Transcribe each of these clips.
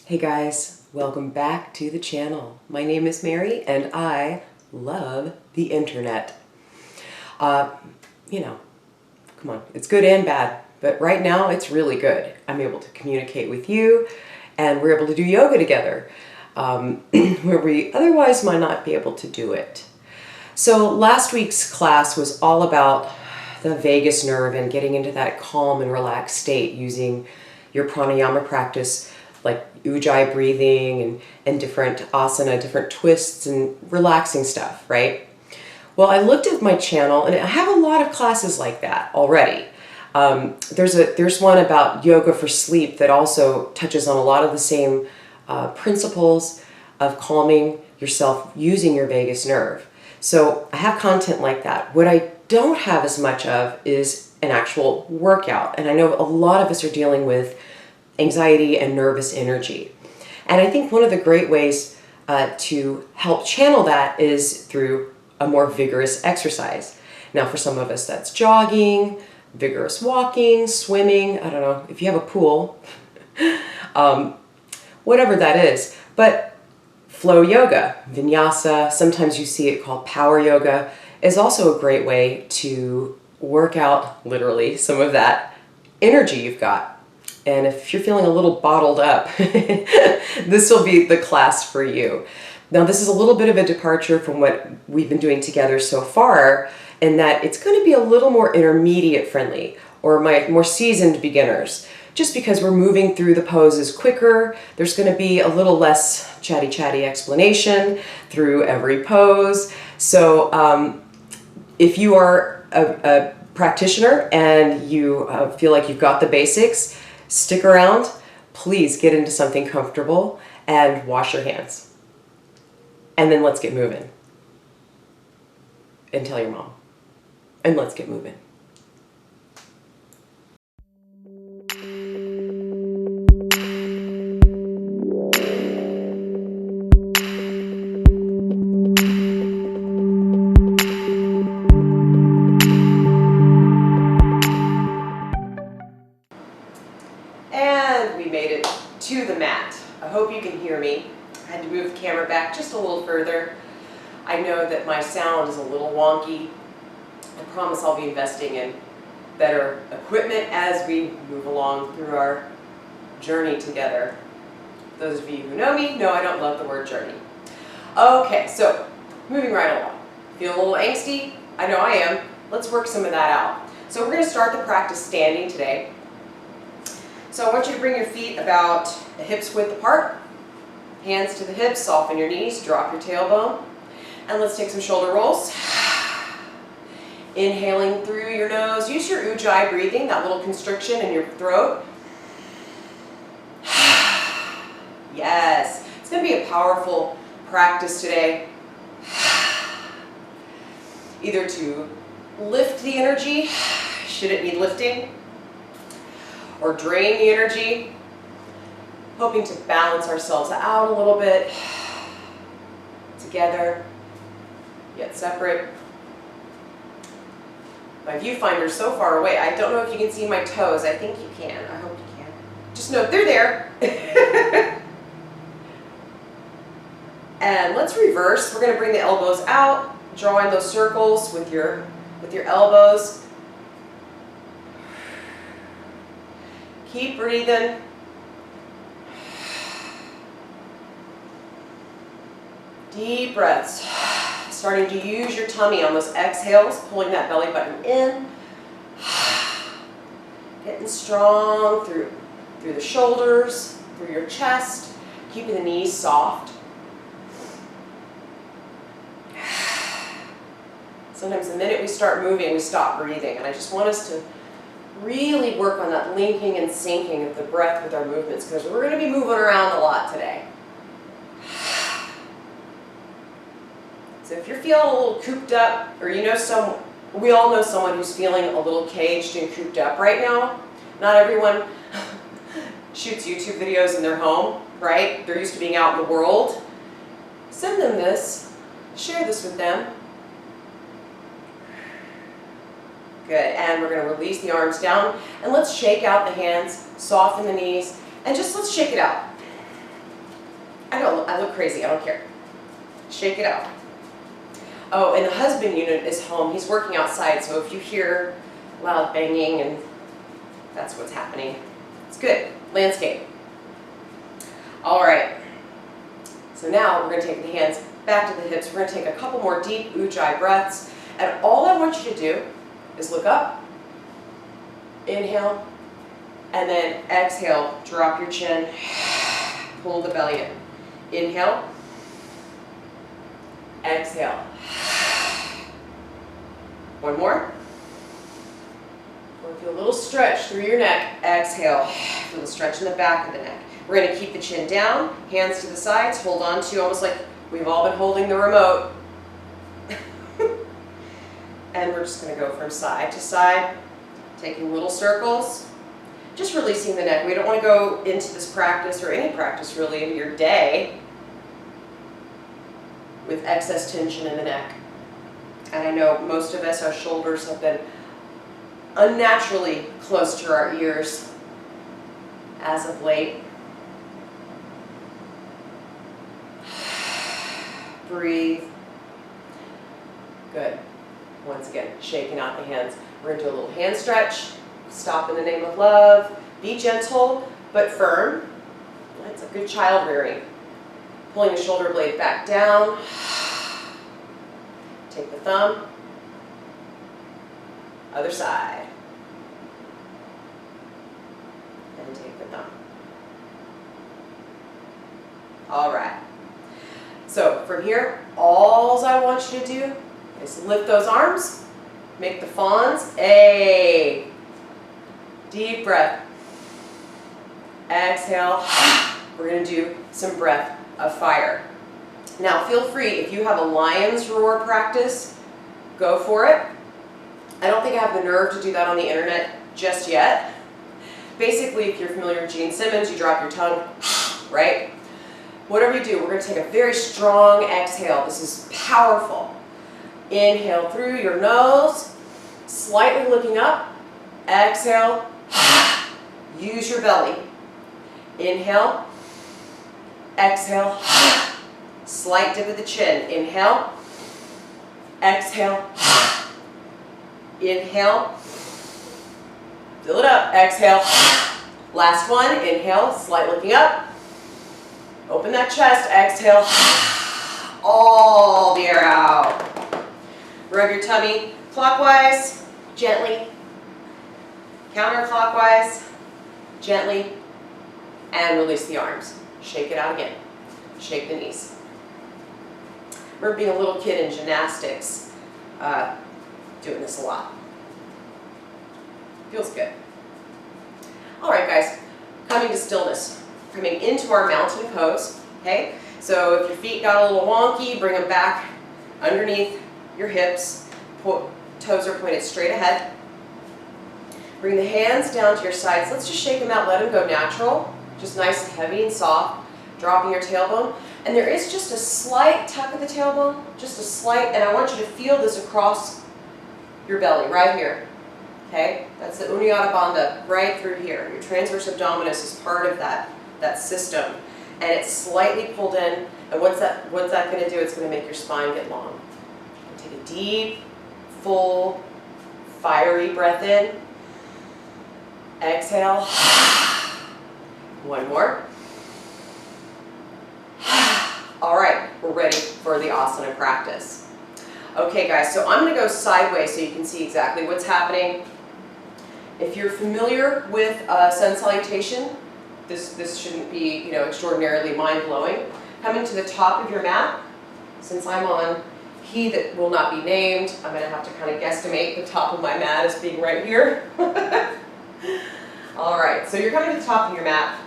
Hey guys, welcome back to the channel. My name is Mary and I love the internet. Come on, it's good and bad, but right now it's really good. I'm able to communicate with you and we're able to do yoga together where we otherwise might not be able to do it. So last week's class was all about the vagus nerve and getting into that calm and relaxed state using your pranayama practice, like ujjayi breathing and different asana, different twists and relaxing stuff, right? Well, I looked at my channel and I have a lot of classes like that already. There's one about yoga for sleep that also touches on a lot of the same principles of calming yourself using your vagus nerve. So I have content like that. What I don't have as much of is an actual workout. And I know a lot of us are dealing with anxiety and nervous energy. And I think one of the great ways to help channel that is through a more vigorous exercise. Now for some of us that's jogging, vigorous walking, swimming, I don't know, if you have a pool, whatever that is. But flow yoga, vinyasa, sometimes you see it called power yoga, is also a great way to work out literally some of that energy you've got. And if you're feeling a little bottled up, this will be the class for you. Now this is a little bit of a departure from what we've been doing together so far, in that it's going to be a little more intermediate friendly, or my more seasoned beginners. Just because we're moving through the poses quicker, there's going to be a little less chatty explanation through every pose. So if you are a practitioner and you feel like you've got the basics, stick around. Please get into something comfortable and wash your hands. And then let's get moving. And tell your mom. And let's get moving. And we made it to the mat. I hope you can hear me. I had to move the camera back just a little further. I know that my sound is a little wonky. I promise I'll be investing in better equipment as we move along through our journey together. Those of you who know me know I don't love the word journey. Okay, so moving right along. Feel a little angsty? I know I am. Let's work some of that out. So we're going to start the practice standing today. So I want you to bring your feet about a hip's width apart. Hands to the hips, soften your knees, drop your tailbone. And let's take some shoulder rolls. Inhaling through your nose. Use your ujjayi breathing, that little constriction in your throat. Yes, it's going to be a powerful practice today. Either to lift the energy, should it need lifting, or drain the energy, hoping to balance ourselves out a little bit, together, yet separate. My viewfinder's so far away, I don't know if you can see my toes. I think you can. I hope you can. Just know they're there. And let's reverse. We're going to bring the elbows out, drawing those circles with your elbows. Keep breathing. Deep breaths. Starting to use your tummy on those exhales, pulling that belly button in. Getting strong through the shoulders, through your chest, keeping the knees soft. Sometimes the minute we start moving, we stop breathing, and I just want us to really work on that linking and syncing of the breath with our movements, because we're going to be moving around a lot today. So if you're feeling a little cooped up, or we all know someone who's feeling a little caged and cooped up right now. Not everyone shoots YouTube videos in their home, right? They're used to being out in the world. Send them this, share this with them. Good, and we're going to release the arms down, and let's shake out the hands, soften the knees, and just let's shake it out. I know, I look crazy, I don't care. Shake it out. Oh, and the husband unit is home. He's working outside, so if you hear loud banging, and that's what's happening. It's good. Landscape. All right. So now we're going to take the hands back to the hips. We're going to take a couple more deep ujjayi breaths. And all I want you to do is look up, inhale, and then exhale. Drop your chin, pull the belly in. Inhale, exhale. One more. Feel a little stretch through your neck. Exhale. Feel the stretch in the back of the neck. We're going to keep the chin down, hands to the sides, hold on to almost like we've all been holding the remote. And we're just going to go from side to side, taking little circles, just releasing the neck. We don't want to go into this practice, or any practice really, in your day with excess tension in the neck. And I know most of us, our shoulders have been unnaturally close to our ears as of late. Breathe. Good. Once again, shaking out the hands. We're going to do a little hand stretch. Stop in the name of love. Be gentle, but firm. That's a good child rearing. Pulling the shoulder blade back down. Take the thumb. Other side. And take the thumb. All right. So from here, all I want you to do is lift those arms, make the fawns. A deep breath. Exhale. We're going to do some breath of fire. Now feel free, if you have a lion's roar practice, go for it. I don't think I have the nerve to do that on the internet just yet. Basically, if you're familiar with Gene Simmons, you drop your tongue, right? Whatever you do, we're going to take a very strong exhale. This is powerful. Inhale through your nose, slightly looking up. Exhale. Use your belly. Inhale. Exhale. Slight dip of the chin. Inhale. Exhale. Inhale. Fill it up. Exhale. Last one. Inhale. Slight looking up. Open that chest. Exhale. All the air out. Rub your tummy clockwise, gently. Counterclockwise, gently. And release the arms. Shake it out again. Shake the knees. Remember being a little kid in gymnastics, doing this a lot. Feels good. All right, guys, coming to stillness. Coming into our mountain pose, okay? So if your feet got a little wonky, bring them back underneath your hips. Toes are pointed straight ahead. Bring the hands down to your sides. Let's just shake them out, let them go natural. Just nice and heavy and soft. Dropping your tailbone. And there is just a slight tuck of the tailbone, just a slight, and I want you to feel this across your belly, right here. Okay? That's the Uddiyana Bandha, right through here. Your transverse abdominis is part of that system. And it's slightly pulled in, and what's that going to do? It's going to make your spine get long. Take a deep, full, fiery breath in. Exhale. One more. All right, we're ready for the asana practice. Okay, guys, so I'm going to go sideways so you can see exactly what's happening. If you're familiar with sun salutation, this shouldn't be, extraordinarily mind-blowing. Coming to the top of your mat, since I'm on he that will not be named, I'm going to have to kind of guesstimate the top of my mat as being right here. All right, so you're coming to the top of your mat,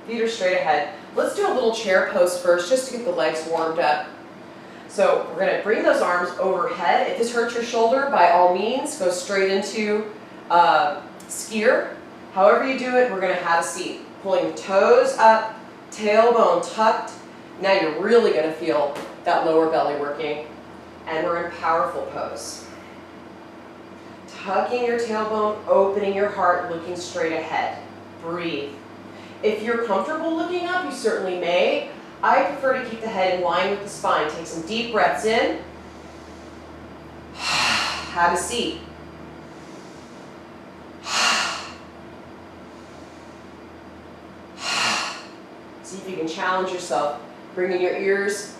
feet are straight ahead. Let's do a little chair pose first, just to get the legs warmed up. So we're going to bring those arms overhead. If this hurts your shoulder, by all means, go straight into skier. However you do it, we're going to have a seat. Pulling the toes up, tailbone tucked. Now you're really going to feel that lower belly working. And we're in powerful pose. Tucking your tailbone, opening your heart, looking straight ahead. Breathe. If you're comfortable looking up, you certainly may. I prefer to keep the head in line with the spine. Take some deep breaths in. Have a seat. See if you can challenge yourself. Bringing your ears,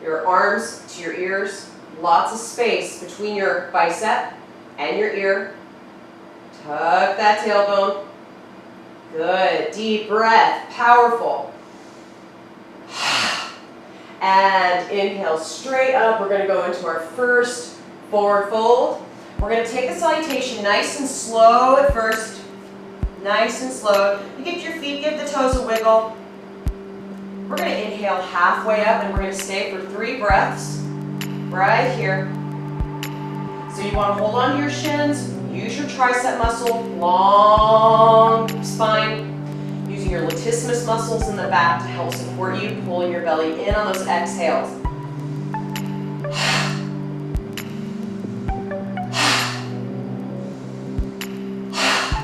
your arms to your ears. Lots of space between your bicep and your ear. Tuck that tailbone. Good. Deep breath. Powerful. And inhale straight up. We're going to go into our first forward fold. We're going to take the salutation nice and slow at first. Nice and slow. You get your feet, give the toes a wiggle. We're going to inhale halfway up and we're going to stay for 3 breaths right here. So you want to hold on to your shins, use your tricep muscle, long spine, using your latissimus muscles in the back to help support you, pulling your belly in on those exhales.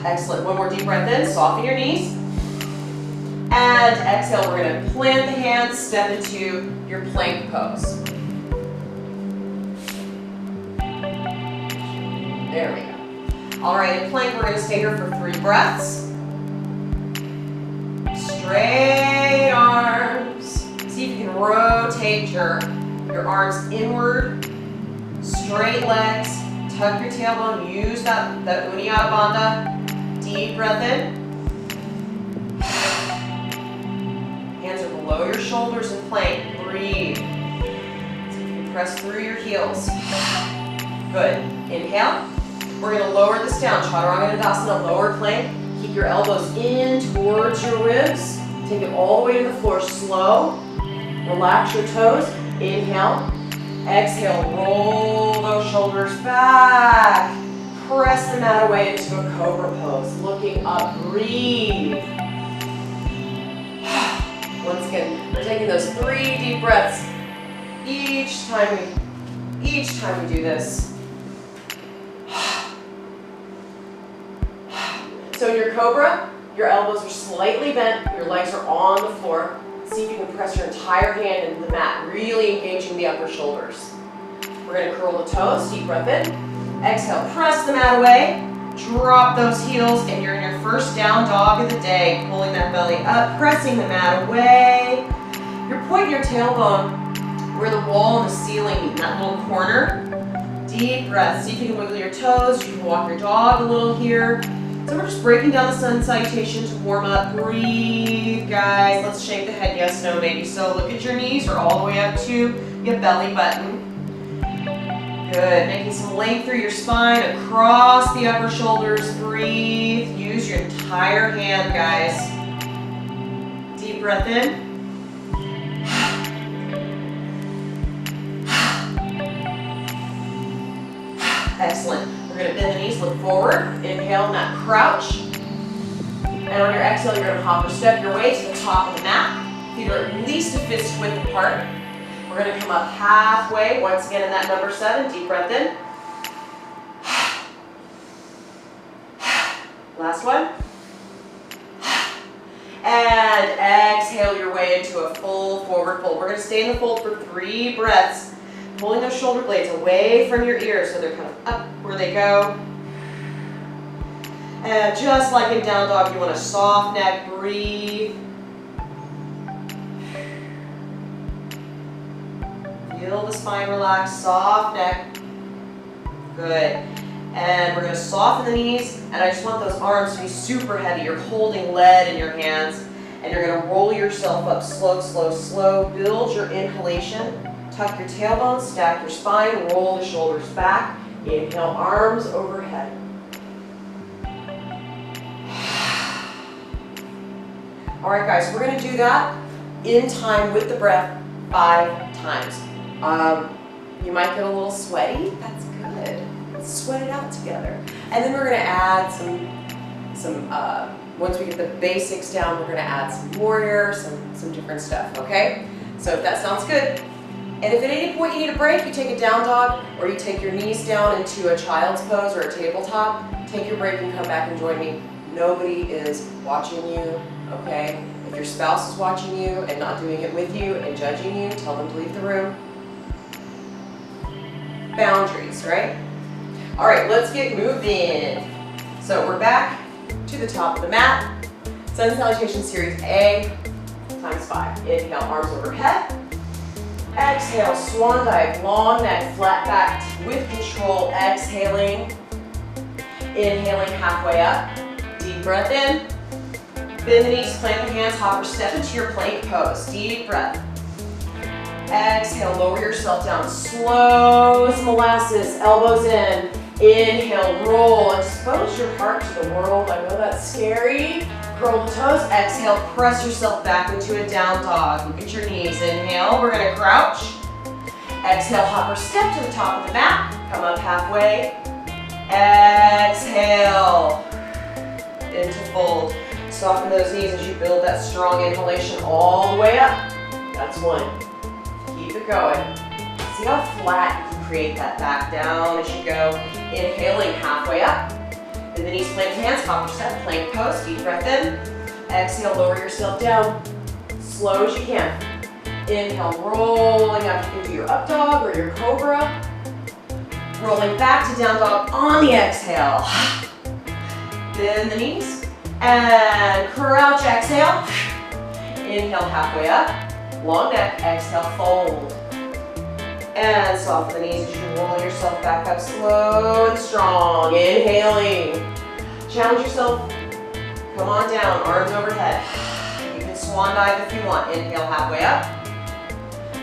Excellent. One more deep breath in, soften your knees. And exhale, we're going to plant the hands, step into your plank pose. There we go. All right, in plank, we're going to stay here for 3 breaths. Straight arms. See if you can rotate your arms inward. Straight legs. Tuck your tailbone. Use that Uddiyana Bandha. Deep breath in. Hands are below your shoulders in plank. Breathe. See if you can press through your heels. Good. Inhale. We're going to lower this down. Chaturanga Dandasana, lower plank. Keep your elbows in towards your ribs. Take it all the way to the floor. Slow. Relax your toes. Inhale. Exhale. Roll those shoulders back. Press the mat away into a cobra pose. Looking up. Breathe. Once again, we're taking those 3 deep breaths each time we do this. So in your cobra, your elbows are slightly bent, your legs are on the floor. See if you can press your entire hand into the mat, really engaging the upper shoulders. We're going to curl the toes, deep breath in. Exhale, press the mat away. Drop those heels, and you're in your first down dog of the day. Pulling that belly up, pressing the mat away. You're pointing your tailbone where the wall and the ceiling meet, in that little corner. Deep breath. See if you can wiggle your toes. You can walk your dog a little here. So we're just breaking down the sun salutation to warm up. Breathe, guys. Let's shake the head, yes, no, maybe. So look at your knees or all the way up to your belly button. Good. Making some length through your spine, across the upper shoulders. Breathe. Use your entire hand, guys. Deep breath in. Excellent. We're going to bend the knees, look forward. Inhale in that crouch. And on your exhale, you're going to hop or step your way to the top of the mat. Feet are at least a fist width apart. We're going to come up halfway, once again in that number 7, deep breath in. Last one. And exhale your way into a full forward fold. We're going to stay in the fold for 3 breaths, pulling those shoulder blades away from your ears so they're kind of up where they go. And just like in down dog, you want a soft neck, breathe. Feel the spine relax, soft neck. Good. And we're going to soften the knees, and I just want those arms to be super heavy. You're holding lead in your hands, and you're going to roll yourself up slow, slow, slow. Build your inhalation. Tuck your tailbone, stack your spine, roll the shoulders back. Inhale, arms overhead. All right, guys, we're going to do that in time with the breath 5 times. You might get a little sweaty. That's good. Let's sweat it out together. And then we're going to add some once we get the basics down, we're going to add some warrior, some different stuff, okay? So if that sounds good. And if at any point you need a break, you take a down dog or you take your knees down into a child's pose or a tabletop, take your break and come back and join me. Nobody is watching you, okay? If your spouse is watching you and not doing it with you and judging you, tell them to leave the room. Boundaries, right? All right, let's get moving. So we're back to the top of the mat. Sun Salutation Series A times 5. Inhale, arms overhead. Exhale, swan dive, long neck, flat back with control. Exhaling. Inhaling halfway up. Deep breath in. Bend the knees, plant the hands, hopper step into your plank pose. Deep breath. Exhale, lower yourself down. Slow as molasses, elbows in. Inhale, roll, expose your heart to the world. I know that's scary. Curl the toes. Exhale, press yourself back into a down dog. Look at your knees. Inhale, we're gonna crouch. Exhale, hopper step to the top of the mat. Come up halfway. Exhale, into fold. Soften those knees as you build that strong inhalation all the way up. That's one. Keep it going. See how flat you can create that back down as you go. Inhaling halfway up. And the knees, plank hands, hopper step, plank pose. Deep breath in. Exhale, lower yourself down. Slow as you can. Inhale, rolling up. You can do your up dog or your cobra. Rolling back to down dog on the exhale. Bend the knees. And crouch, exhale. Inhale, halfway up. Long neck, exhale, fold. And soften the knees as you roll yourself back up slow and strong. Inhaling. Challenge yourself. Come on down, arms overhead. You can swan dive if you want. Inhale, halfway up.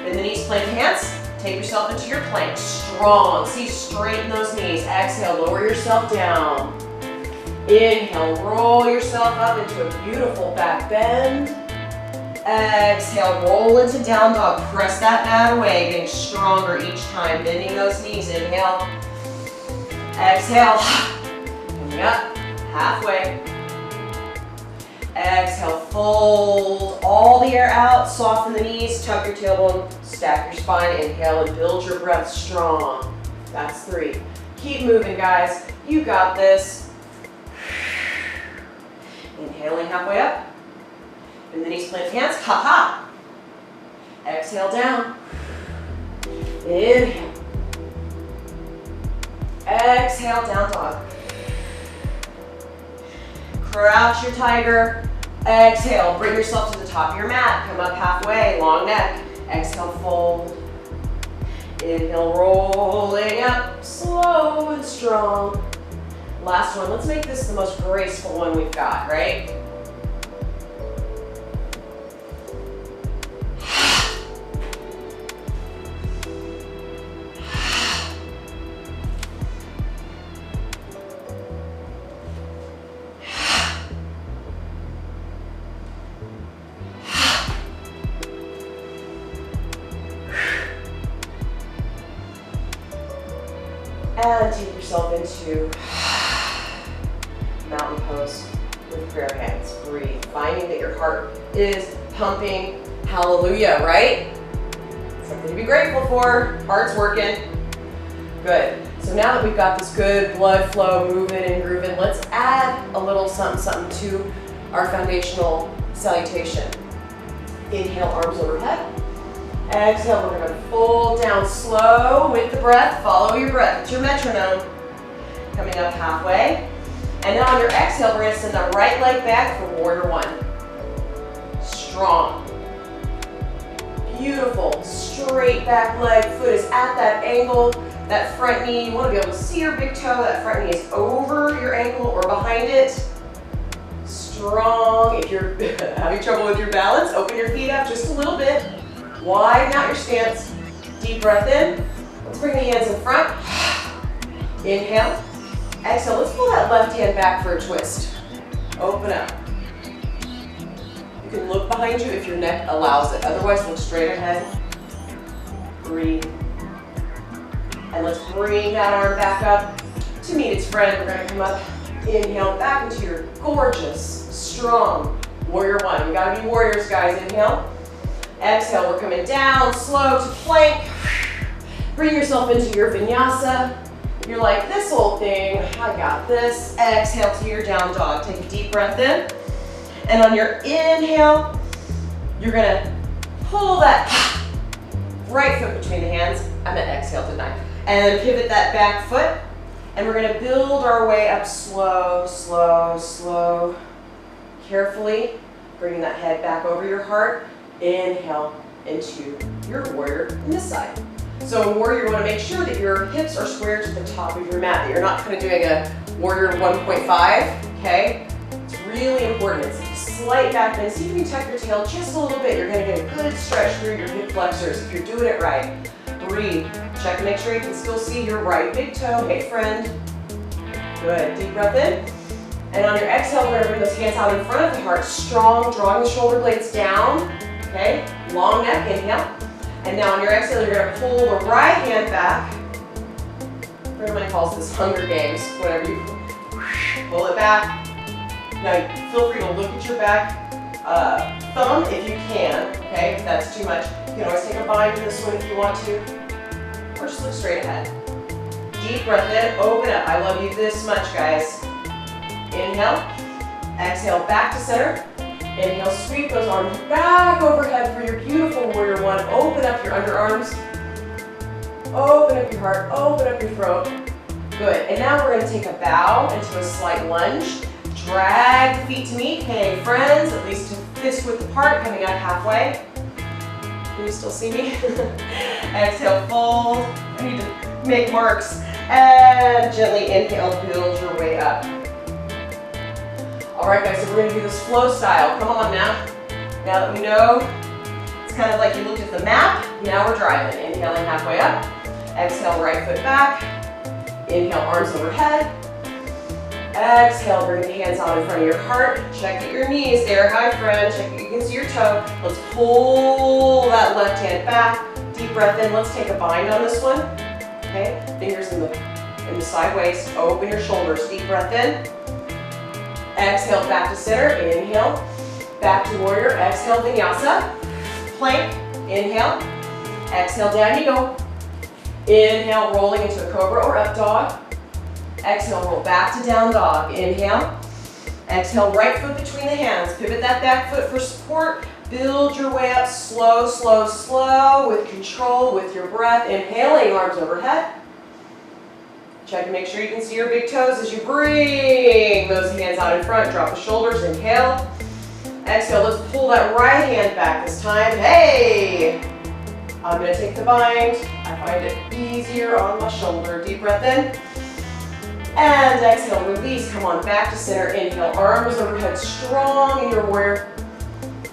Bend the knees, plank hands. Take yourself into your plank. Strong. See, straighten those knees. Exhale, lower yourself down. Inhale, roll yourself up into a beautiful back bend. Exhale, roll into down dog. Press that mat away, getting stronger each time. Bending those knees. Inhale. Exhale. Coming up, halfway. Exhale, fold all the air out. Soften the knees, tuck your tailbone, stack your spine. Inhale and build your breath strong. That's 3. Keep moving, guys. You got this. Inhaling halfway up. Bend the knees, plant hands, hop, hop. Exhale down. Inhale. Exhale, down dog. Crouch your tiger. Exhale, bring yourself to the top of your mat. Come up halfway, long neck. Exhale, fold. Inhale, rolling up, slow and strong. Last one, let's make this the most graceful one we've got, right? And take yourself into mountain pose with prayer hands. Breathe, finding that your heart is pumping. Hallelujah, right? Something to be grateful for. Heart's working. Good. So now that we've got this good blood flow moving and grooving, let's add a little something to our foundational salutation. Inhale, arms overhead. Exhale, we're going to fold down slow with the breath. Follow your breath. It's your metronome. Coming up halfway. And now on your exhale, we're going to send the right leg back for warrior 1. Strong. Beautiful. Straight back leg. Foot is at that angle. That front knee, you want to be able to see your big toe. That front knee is over your ankle or behind it. Strong. If you're having trouble with your balance, open your feet up just a little bit. Widen out your stance. Deep breath in. Let's bring the hands in front. Inhale. Exhale. Let's pull that left hand back for a twist. Open up. You can look behind you if your neck allows it. Otherwise, look straight ahead. Breathe. And let's bring that arm back up to meet its friend. We're going to come up. Inhale back into your gorgeous, strong warrior 1. You got to be warriors, guys. Inhale. Exhale, we're coming down, slow to plank. Bring yourself into your vinyasa. You're like, this old thing, I got this. Exhale to your down dog. Take a deep breath in. And on your inhale, You're gonna pull that right foot between the hands. I meant exhale, didn't I? And then pivot that back foot. And we're gonna build our way up slow, slow, slow. Carefully bringing that head back over your heart. Inhale into your warrior on this side. So in warrior, you wanna make sure that your hips are square to the top of your mat, that you're not kind of doing a warrior 1.5, okay? It's really important. It's a slight back bend. See if you can tuck your tail just a little bit. You're gonna get a good stretch through your hip flexors if you're doing it right. Breathe. Check to make sure you can still see your right big toe. Hey, friend. Good. Deep breath in. And on your exhale, we're gonna bring those hands out in front of the heart. Strong, drawing the shoulder blades down. Okay? Long neck, inhale. And now on your exhale, you're gonna pull the right hand back. A friend of mine calls this Hunger Games, whatever you pull it back. Now, feel free to look at your back thumb if you can, okay? If that's too much, you can always take a bind in this one if you want to, or just look straight ahead. Deep breath in, open up. I love you this much, guys. Inhale, exhale, back to center. Inhale, sweep those arms back overhead for your beautiful warrior one. Open up your underarms. Open up your heart, open up your throat. Good, and now we're gonna take a bow into a slight lunge. Drag the feet to meet. Hey friends, at least fist width apart, coming up halfway. Can you still see me? Exhale, fold. I need to make marks. And gently inhale, build your way up. All right guys, so we're gonna do this flow style. Come on now. Now that we know, it's kind of like you looked at the map, now we're driving. Inhaling halfway up. Exhale, right foot back. Inhale, arms overhead. Exhale, bring the hands out in front of your heart. Check at your knees there. Hi friend, check that you can see your toe. Let's pull that left hand back. Deep breath in. Let's take a bind on this one. Okay, fingers in the side waist. Open your shoulders. Deep breath in. Exhale, back to center. Inhale, back to warrior. Exhale, vinyasa. Plank. Inhale. Exhale, down you go. Inhale, rolling into a cobra or up dog. Exhale, roll back to down dog. Inhale. Exhale, right foot between the hands. Pivot that back foot for support. Build your way up slow, slow, slow with control, with your breath. Inhaling, arms overhead. Check to make sure you can see your big toes as you bring those hands out in front. Drop the shoulders. Inhale. Exhale, let's pull that right hand back this time. Hey! I'm going to take the bind. I find it easier on my shoulder. Deep breath in. And exhale, release. Come on, back to center. Inhale, arms overhead, strong in your warrior.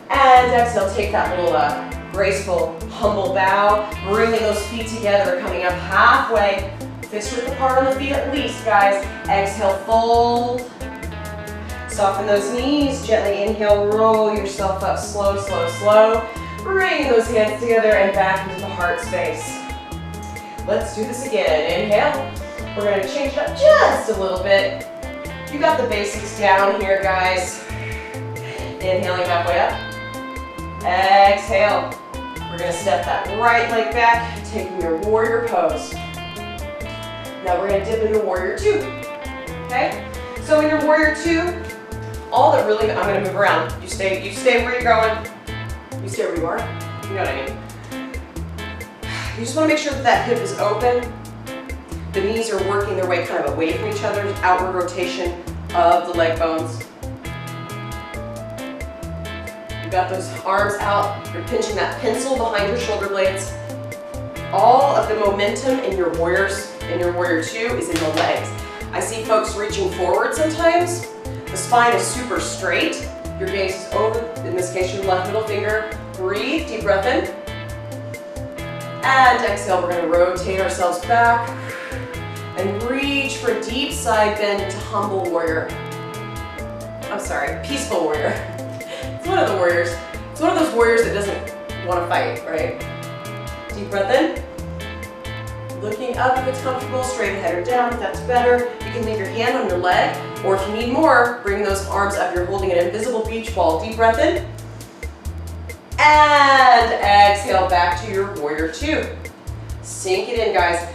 And exhale, take that little graceful, humble bow. Bringing those feet together, coming up halfway. Fist width apart on the feet at least, guys. Exhale, fold. Soften those knees. Gently inhale, roll yourself up. Slow, slow, slow. Bring those hands together and back into the heart space. Let's do this again. Inhale. We're going to change it up just a little bit. You got the basics down here, guys. Inhaling halfway up. Exhale. We're going to step that right leg back, taking your warrior pose. Now we're going to dip into warrior two. Okay? So in your warrior two, all that really, I'm going to move around. You stay where you're going. You stay where you are. You know what I mean? You just want to make sure that that hip is open. The knees are working their way kind of away from each other, outward rotation of the leg bones. You've got those arms out, you're pinching that pencil behind your shoulder blades. All of the momentum in your warrior two is in the legs. I see folks reaching forward sometimes. The spine is super straight. Your gaze is over, in this case your left middle finger. Breathe, deep breath in. And exhale, we're going to rotate ourselves back. And reach for a deep side bend into humble warrior. I'm sorry, peaceful warrior. It's one of the warriors. It's one of those warriors that doesn't want to fight, right? Deep breath in. Looking up if it's comfortable, straight ahead or down if that's better. You can leave your hand on your leg, or if you need more, bring those arms up. You're holding an invisible beach ball. Deep breath in. And exhale back to your warrior two. Sink it in, guys.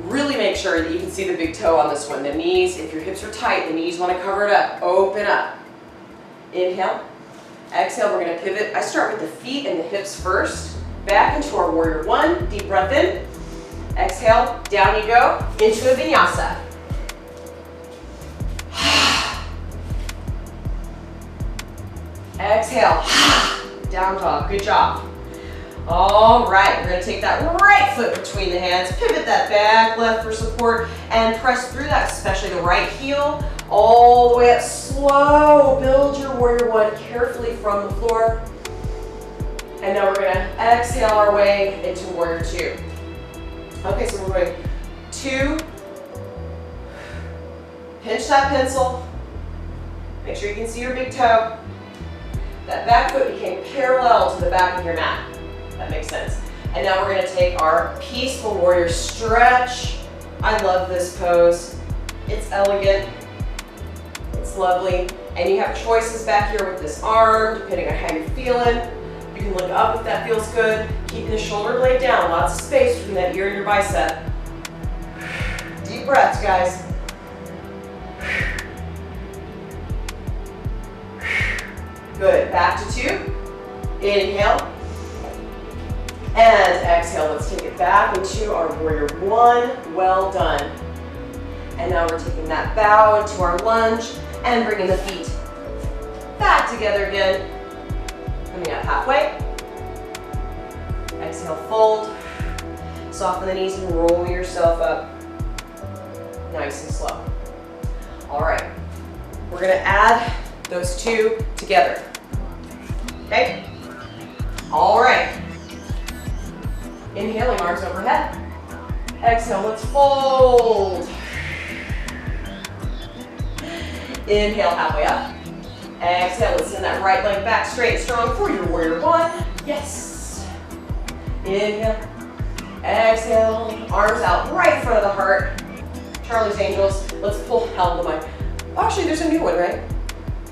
Really make sure that you can see the big toe on this one. The knees, if your hips are tight, the knees want to cover it up. Open up. Inhale. Exhale, we're gonna pivot. I start with the feet and the hips first. Back into our warrior one. Deep breath in. Exhale, down you go into a vinyasa. Exhale, down dog, good job. All right, we're gonna take that right foot between the hands, pivot that back left for support, and press through that, especially the right heel, all the way up slow. Build your warrior one carefully from the floor. And now we're gonna exhale our way into warrior two. Okay, so we're going 2, pinch that pencil, make sure you can see your big toe. That back foot became parallel to the back of your mat. That makes sense. And now we're gonna take our peaceful warrior stretch. I love this pose. It's elegant, it's lovely. And you have choices back here with this arm, depending on how you're feeling. You can look up if that feels good. Keeping the shoulder blade down, lots of space between that ear and your bicep. Deep breaths, guys. Good, back to 2. Inhale. And exhale, let's take it back into our warrior one. Well done. And now we're taking that bow into our lunge and bringing the feet back together again. Coming up halfway. Exhale, fold. Soften the knees and roll yourself up. Nice and slow. All right, we're gonna add those two together. Okay? All right. Inhaling, arms overhead. Exhale, let's fold. Inhale, halfway up. Exhale, let's send that right leg back straight and strong for your warrior one. Yes. Inhale. Exhale, arms out right in front of the heart. Charlie's Angels. Let's pull out the bind. Actually, there's a new one, right?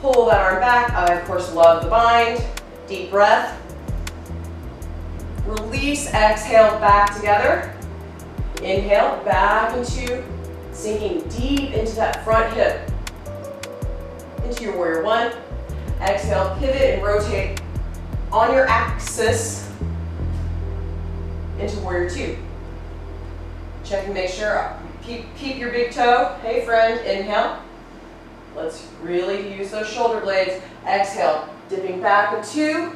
Pull that arm back. I, of course, love the bind. Deep breath. Release, exhale, back together. Inhale, back into sinking deep into that front hip. Into your warrior one. Exhale, pivot and rotate on your axis into warrior two. Check and make sure, keep your big toe. Hey friend, inhale. Let's really use those shoulder blades. Exhale, dipping back into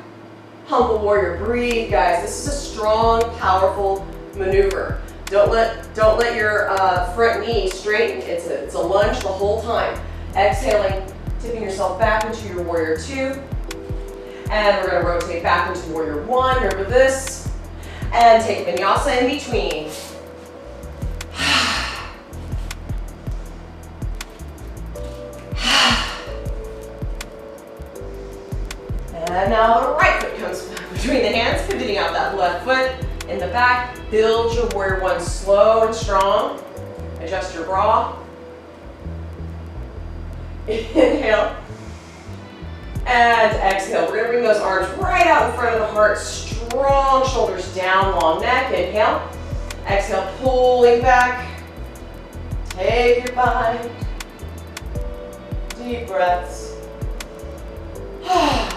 humble warrior. Breathe, guys. This is a strong, powerful maneuver. Don't let your front knee straighten. It's a lunge the whole time. Exhaling, tipping yourself back into your warrior two. And we're gonna rotate back into warrior one. Remember this. And take vinyasa in between. And now the right foot comes between the hands, pivoting out that left foot in the back. Build your warrior one slow and strong. Adjust your bra. Inhale. And exhale. We're gonna bring those arms right out in front of the heart. Strong shoulders down, long neck. Inhale. Exhale, pulling back. Take your bind. Deep breaths.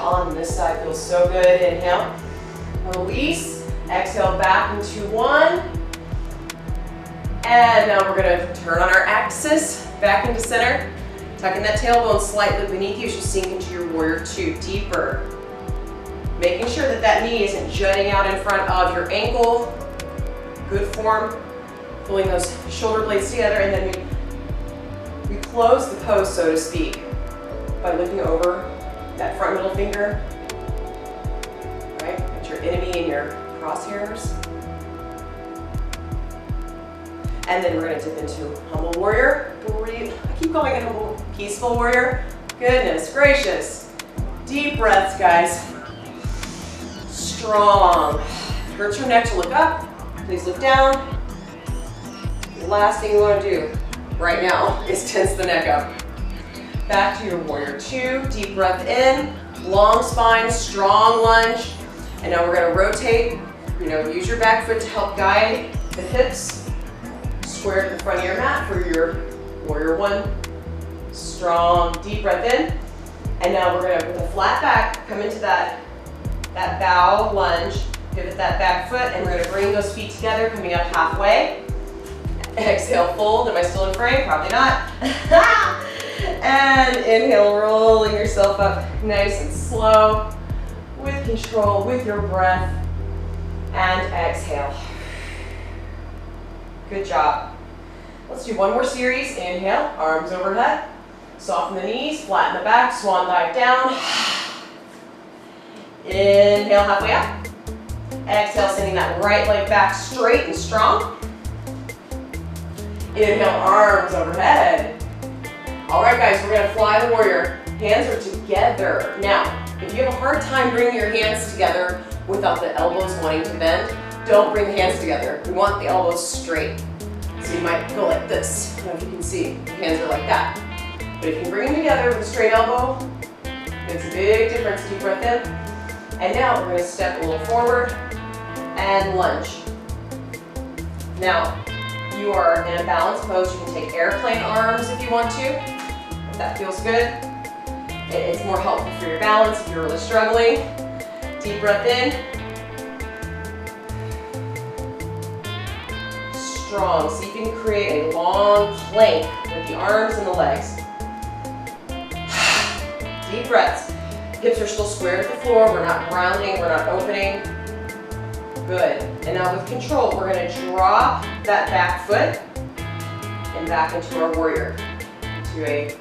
On this side feels so good. Inhale. Release. Exhale back into one. And now we're going to turn on our axis. Back into center. Tucking that tailbone slightly beneath you as you sink into your warrior two. Deeper. Making sure that that knee isn't jutting out in front of your ankle. Good form. Pulling those shoulder blades together, and then we close the pose, so to speak, by looking over that front middle finger. Right? Put your enemy in your crosshairs. And then we're going to dip into humble warrior. Breathe. I keep calling it humble, peaceful warrior. Goodness gracious. Deep breaths, guys. Strong. Hurt your neck to look up. Please look down. The last thing you want to do right now is tense the neck up. Back to your warrior two. Deep breath in. Long spine, strong lunge. And now we're going to rotate. Use your back foot to help guide the hips. Square to the front of your mat for your warrior one. Strong, deep breath in. And now we're gonna, with a flat back, come into that bow lunge, pivot that back foot, and we're gonna bring those feet together, coming up halfway. Exhale, fold. Am I still in frame? Probably not. And inhale, rolling yourself up nice and slow, with control, with your breath. And exhale. Good job. Let's do one more series. Inhale, arms overhead. Soften the knees, flatten the back, swan dive down. Inhale, halfway up. Exhale, sending that right leg back straight and strong. Inhale, arms overhead. All right, guys, we're gonna fly the warrior. Hands are together. Now, if you have a hard time bringing your hands together without the elbows wanting to bend, don't bring the hands together. We want the elbows straight. So you might go like this. I don't know if you can see, the hands are like that. But if you can bring them together with a straight elbow, it makes a big difference. Deep breath in. And now we're gonna step a little forward and lunge. Now, you are in a balanced pose. You can take airplane arms if you want to, if that feels good. It's more helpful for your balance if you're really struggling. Deep breath in. Strong, so you can create a long plank with the arms and the legs. Deep breaths. Hips are still square to the floor. We're not rounding, we're not opening. Good. And now with control, we're going to drop that back foot and back into our warrior. To a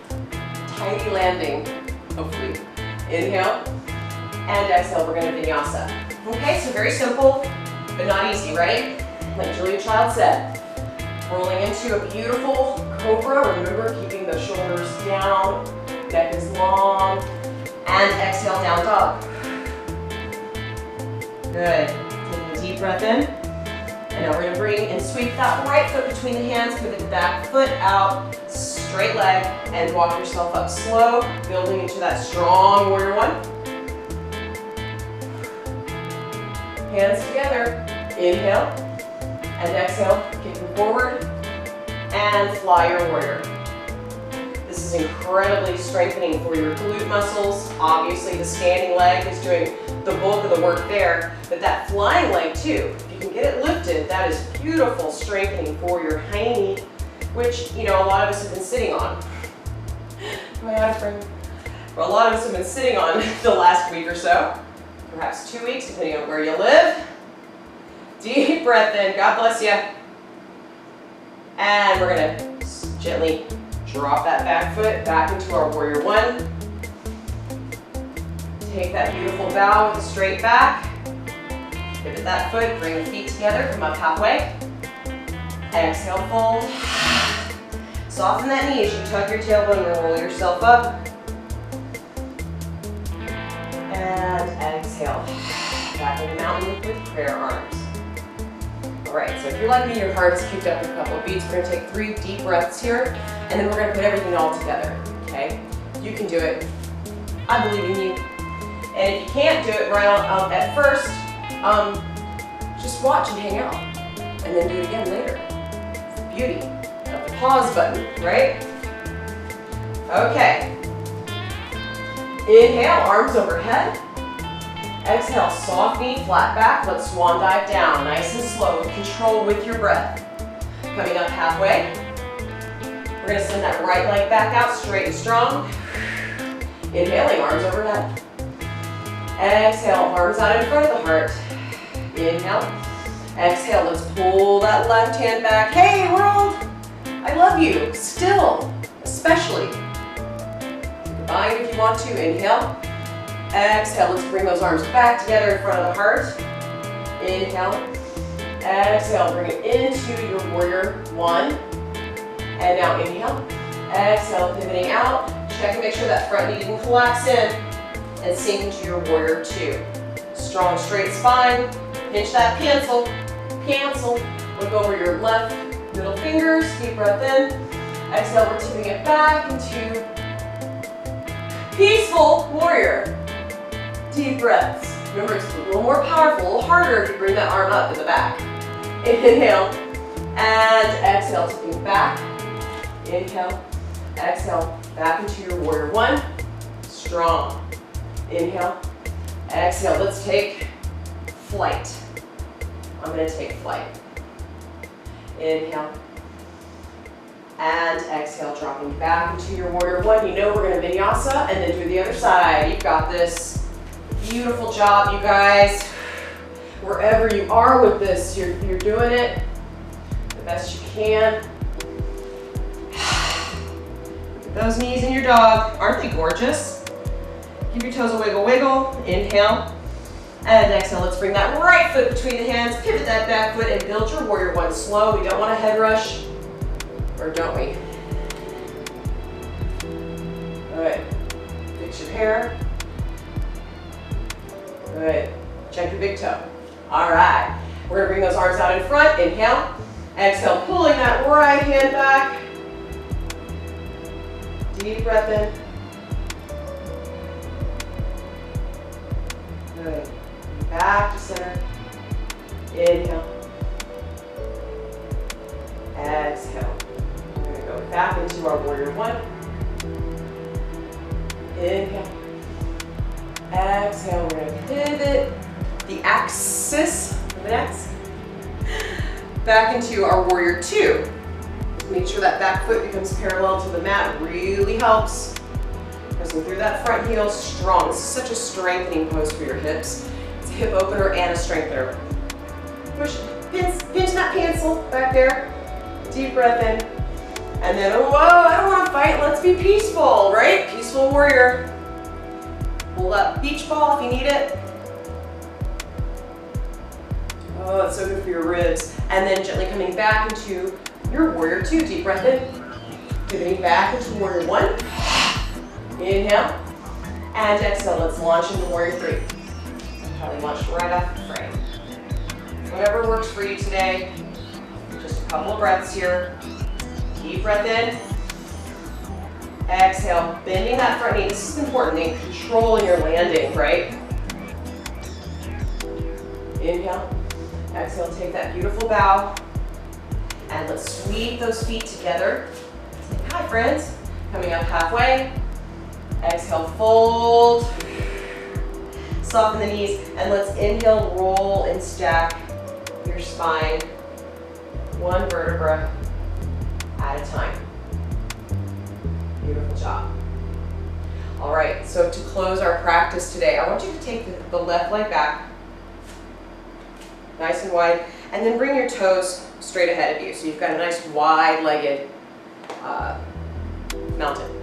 tiny landing, hopefully. Inhale and exhale, we're going to vinyasa. Okay, so very simple, but not easy, right? Like Julia Child said, rolling into a beautiful cobra. Remember, keeping the shoulders down, neck is long, and exhale, down dog. Good. Taking a deep breath in. And now we're going to bring and sweep that right foot between the hands, pivot the back foot out, straight leg, and walk yourself up slow, building into that strong warrior one. Hands together. Inhale and exhale, kicking forward, and fly your warrior. This is incredibly strengthening for your glute muscles. Obviously, the standing leg is doing the bulk of the work there, but that flying leg too, if you can get it lifted, that is beautiful strengthening for your hiney, which, you know, a lot of us have been sitting on. Am I out of frame? Well, a lot of us have been sitting on the last week or so, perhaps 2 weeks, depending on where you live. Deep breath in, God bless you. And we're gonna gently drop that back foot back into our warrior one. Take that beautiful bow with a straight back. Pivot that foot, bring the feet together, come up halfway. Exhale, fold. Soften that knee as you tuck your tailbone and roll yourself up. And exhale. Back in the mountain with prayer arms. All right, so if you're like me, your heart is kicked up a couple of beats. We're gonna take 3 deep breaths here, and then we're gonna put everything all together, okay? You can do it. I believe in you. And if you can't do it right at first, just watch and hang out, and then do it again later. It's the beauty of the pause button, right? Okay. Inhale, arms overhead. Exhale, soft knee, flat back. Let's swan dive down, nice and slow, with control with your breath. Coming up halfway. We're gonna send that right leg back out, straight and strong. Inhaling, arms overhead. Exhale, arms out in front of the heart. Inhale. Exhale, let's pull that left hand back. Hey world, I love you, still, especially. Combine if you want to, inhale. Exhale, let's bring those arms back together in front of the heart. Inhale. Exhale, bring it into your warrior one. And now inhale. Exhale, pivoting out. Check and make sure that front knee didn't collapse in. And sink into your warrior two. Strong straight spine. Pinch that cancel. Cancel. Look over your left middle fingers. Deep breath in. Exhale, we're tipping it back into peaceful warrior. Deep breaths. Remember, it's a little more powerful, a little harder if you bring that arm up in the back. Inhale and exhale, tipping back. Inhale, exhale, back into your warrior one. strong. Inhale, exhale. Let's take flight. I'm going to take flight. Inhale. And exhale, dropping back into your warrior one. You know we're going to vinyasa and then do the other side. You've got this. Beautiful job, you guys. Wherever you are with this, you're doing it the best you can. Look at those knees in your dog. Aren't they gorgeous? Give your toes a wiggle, wiggle. Inhale. And exhale, let's bring that right foot between the hands. Pivot that back foot and build your warrior one slow. We don't want a head rush. Or don't we? Good. Fix your hair. Good. Check your big toe. All right. We're going to bring those arms out in front. Inhale. Exhale, pulling that right hand back. Deep breath in. Good. Back to center. Inhale. Exhale. We're going to go back into our warrior one. Inhale. Exhale. We're going to pivot the axis of an X back into our warrior two. Make sure that back foot becomes parallel to the mat. Really helps. Pressing through that front heel strong. This is such a strengthening pose for your hips. It's a hip opener and a strengthener. Push, pinch that pencil back there. Deep breath in. And then, whoa, I don't want to fight. Let's be peaceful, right? Peaceful warrior. Pull that beach ball if you need it. Oh, it's so good for your ribs. And then gently coming back into your warrior two. Deep breath in. Pivoting back into warrior one. Inhale. And exhale. Let's launch into warrior three. Probably launch right off the frame. Whatever works for you today. Just a couple of breaths here. Deep breath in. Exhale. Bending that front knee. This is important thing. Controlling your landing, right? Inhale. Exhale, take that beautiful bow. And let's sweep those feet together. Say hi, friends. Coming up halfway. Exhale, fold. Soften the knees. And let's inhale, roll and stack your spine. One vertebra at a time. Beautiful job. All right, so to close our practice today, I want you to take the left leg back. Nice and wide, and then bring your toes straight ahead of you. So you've got a nice wide-legged mountain.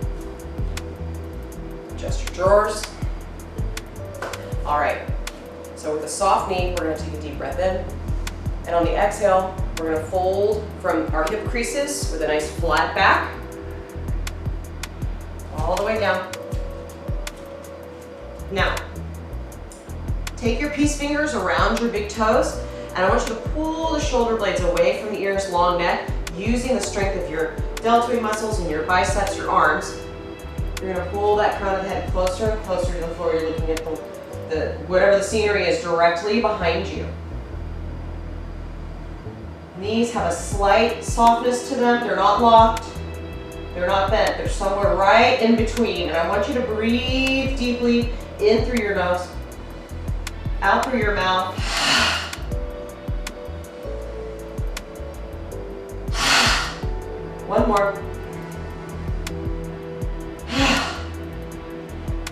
Adjust your drawers. All right, so with a soft knee, we're gonna take a deep breath in. And on the exhale, we're gonna fold from our hip creases with a nice flat back. All the way down. Now, take your peace fingers around your big toes, and I want you to pull the shoulder blades away from the ears, long neck, using the strength of your deltoid muscles and your biceps, your arms. You're gonna pull that crown of the head closer and closer to the floor. You're looking at whatever the scenery is directly behind you. Knees have a slight softness to them. They're not locked. They're not bent. They're somewhere right in between. And I want you to breathe deeply in through your nose, out through your mouth. One more.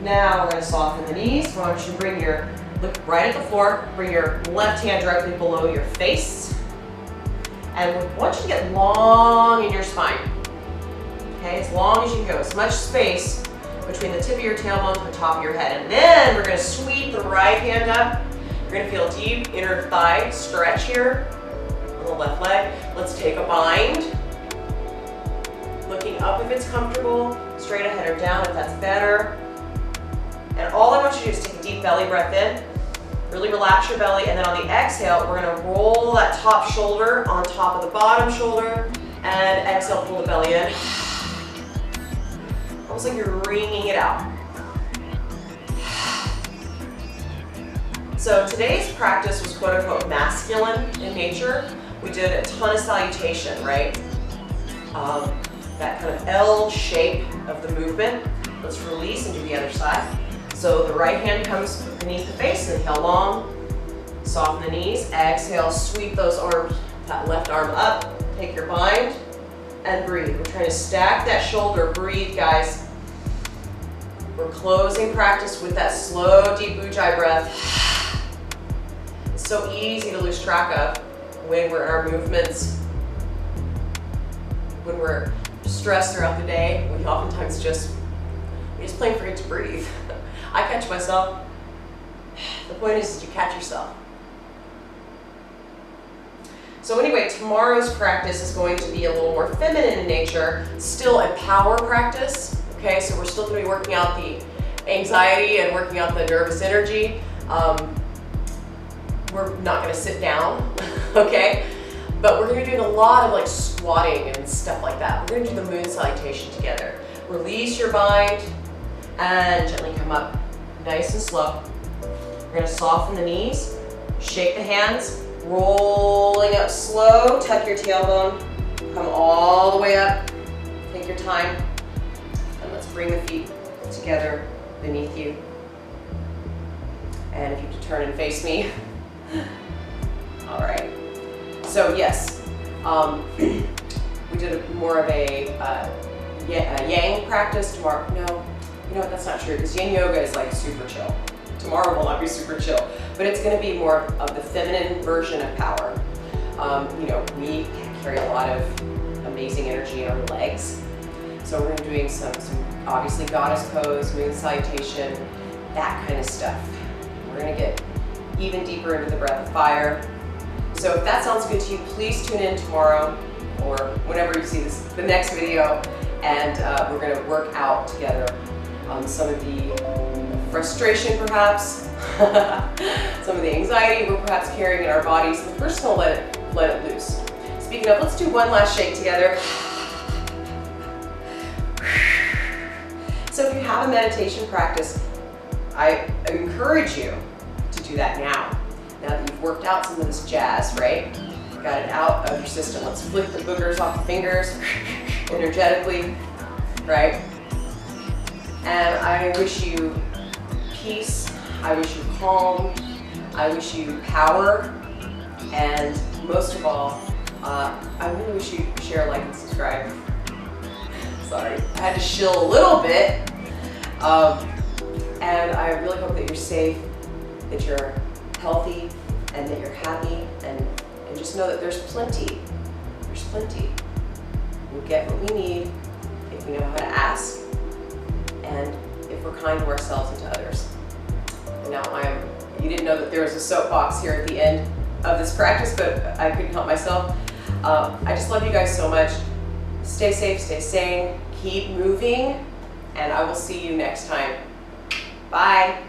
Now we're going to soften the knees. I want you to look right at the floor, bring your left hand directly below your face. And I want you to get long in your spine. Okay, as long as you can go, as much space between the tip of your tailbone and the top of your head. And then we're going to sweep the right hand up. You're going to feel deep inner thigh stretch here on the left leg. Let's take a bind. Looking up if it's comfortable, straight ahead or down if that's better. And all I want you to do is take a deep belly breath in. Really relax your belly, and then on the exhale, we're going to roll that top shoulder on top of the bottom shoulder, and exhale, pull the belly in. Almost like you're wringing it out. So today's practice was quote unquote masculine in nature. We did a ton of salutation, right? That kind of L shape of the movement. Let's release and do the other side. So the right hand comes beneath the face, inhale long, soften the knees, exhale, sweep those arms, that left arm up, take your bind, and breathe. We're trying to stack that shoulder, breathe guys. We're closing practice with that slow, deep ujjayi breath. It's so easy to lose track of when we're in our movements, when we're stressed throughout the day. We oftentimes just plain forget to breathe. I catch myself. The point is you catch yourself. So anyway, tomorrow's practice is going to be a little more feminine in nature, still a power practice. Okay, so we're still going to be working out the anxiety and working out the nervous energy. We're not going to sit down, okay? But we're going to be doing a lot of like squatting and stuff like that. We're going to do the moon salutation together. Release your bind and gently come up, nice and slow. We're going to soften the knees, shake the hands, rolling up slow, tuck your tailbone, come all the way up, take your time, and let's bring the feet together beneath you. And if you could turn and face me. All right. So yes, we did more of a yang practice tomorrow. No, you know what, that's not true, because yin yoga is like super chill. Tomorrow will not be super chill, but it's going to be more of the feminine version of power. You know, we carry a lot of amazing energy in our legs. So we're going to be doing some obviously goddess pose, moon salutation, that kind of stuff. We're going to get even deeper into the breath of fire. So if that sounds good to you, please tune in tomorrow or whenever you see the next video, and we're going to work out together some of the frustration perhaps, some of the anxiety we're perhaps carrying in our bodies. But first we'll let it loose. Speaking of, let's do one last shake together. So if you have a meditation practice, I encourage you to do that now. Now that you've worked out some of this jazz, right? Got it out of your system. Let's flick the boogers off the fingers energetically, right? And I wish you peace, I wish you calm, I wish you power, and most of all, I really wish you share, like, and subscribe. Sorry, I had to shill a little bit. And I really hope that you're safe, that you're healthy, and that you're happy, and just know that there's plenty. There's plenty. We'll get what we need if we know how to ask, and if we're kind to ourselves and to others. And now you didn't know that there was a soapbox here at the end of this practice, but I couldn't help myself. I just love you guys so much. Stay safe, stay sane, keep moving, and I will see you next time. Bye.